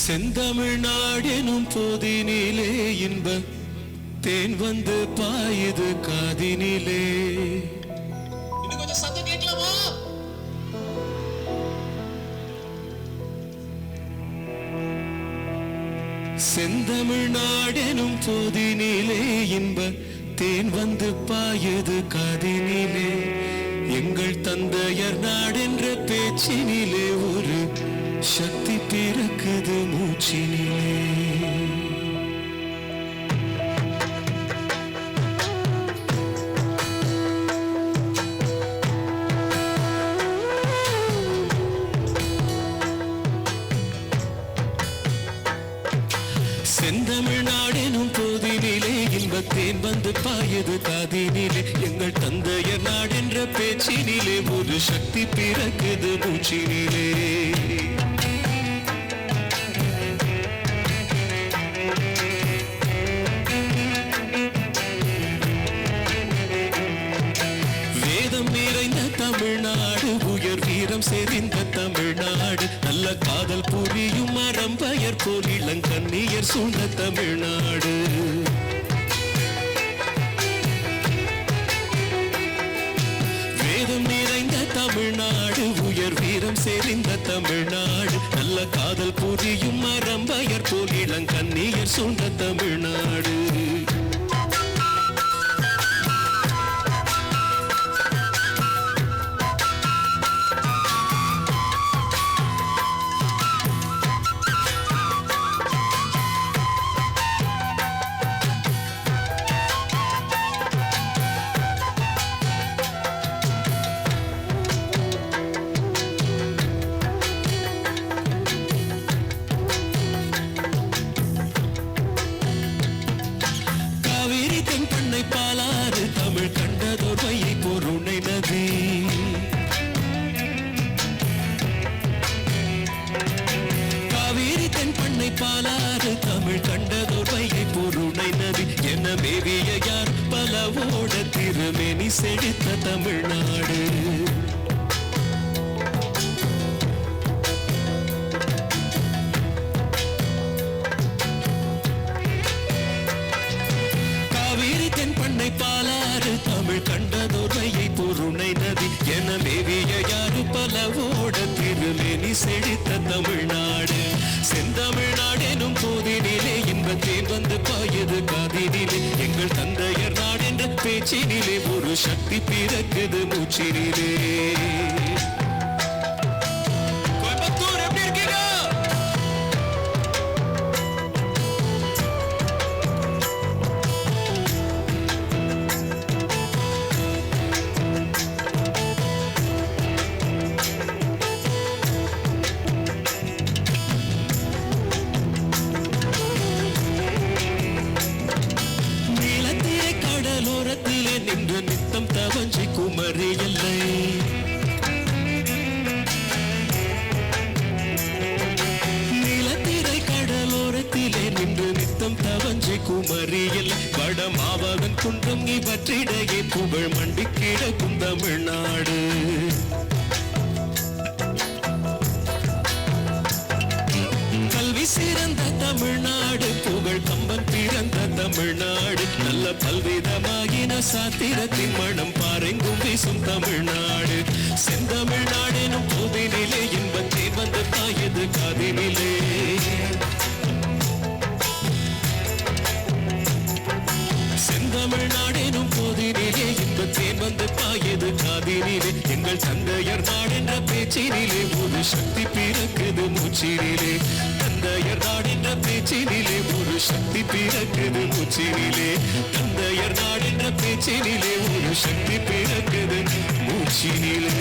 செந்தமிழ்நாடெனும் போதினிலே இன்ப தேன் வந்து பாயுது காதினிலே. இன்னும் கொஞ்சம் சத்தம் கேட்கலாமா? செந்தமிழ்நாடெனும் போதினிலே இன்ப தேன் வந்து பாயுது காதினிலே. எங்கள் தந்தையர் நாடென்ற பேச்சினிலே ஒரு சக்தி பிறக்குது மூச்சினிலே. செந்தமிழ்நாடெனும் போதினிலே இன்பத்தேன் வந்து பாயது காதினிலே. எங்கள் தந்தையர் நாடென்ற பேச்சினிலே ஒரு சக்தி பிறக்குது மூச்சினிலே. வேதம் நிறைந்த தமிழ்நாடு, உயர் வீரம் செறிந்த தமிழ்நாடு, நல்ல காதல் புரியும் மரம்பயர் போல் இளங்கண்ணியர் சூழ்ந்த தமிழ்நாடு. வேதம் நிறைந்த தமிழ்நாடு, உயர் வீரம் செறிந்த தமிழ்நாடு, நல்ல காதல் புரியும் மரம்பயர் போல் இளங்கண்ணியர் சூழ்ந்த தமிழ்நாடு. பாலாறு தமிழ் கண்டதோர் வையை பொருணை நதி. காவேரி தென்பண்ணை பாலாறு தமிழ் கண்டதோர் வையை பொருணை நதி. என மேவிய யார் பலவோட திருமேனி செழித்த தமிழ்நாடு. தென்பண்ணை பாலாறு தமிழ் கண்டதோர் வையை பொருணை நதி. என மேவிய யாரு பலவோட திருமேனி செழித்த தமிழ்நாடு. செந்தமிழ்நாடெனும் போதினிலே இன்பத்தேன் வந்து பாயுது காதினிலே. எங்கள் தந்தையர் நாடென்ற பேச்சினிலே ஒரு சக்தி பிறக்குது மூச்சினிலே. கடலோரத்திலே நின்று நித்தம் தவஞ்சி குமரி எல்லை. நீலத்திரை கடலோரத்திலே நின்று நித்தம் தவஞ்சி குமரி எல்லை. வடமாவகன் குன்றம் இவற்றிடையே புகழ் மண்டி கிடக்கும் தமிழ்நாடு. கல்வி சிறந்த தமிழ்நாடு, புகழ் கம்பன் பிறந்த தமிழ்நாடு, நல்ல பல்விதமாகின சாத்திரத்தின் மனம் பாரெங்கும் வீசும் தமிழ்நாடு. செந்தமிழ்நாடெனும் போதினிலே இன்பத்தேன் வந்து பாயது காதினிலே. செந்தமிழ்நாடெனும் போதினிலே இன்பத்தேன் வந்து பாயது காதினிலே. எங்கள் தந்தையர் நாடென்ற பேச்சினிலே ஒரு சக்தி பிறக்குது மூச்சினிலே. தந்தையர் நாடென்ற பேச்சினிலே ஒரு சக்தி பிறக்குது மூச்சினிலே. தந்தையர் நாடென்ற பேச்சினிலே ஒரு சக்தி பிறக்குது மூச்சினிலே.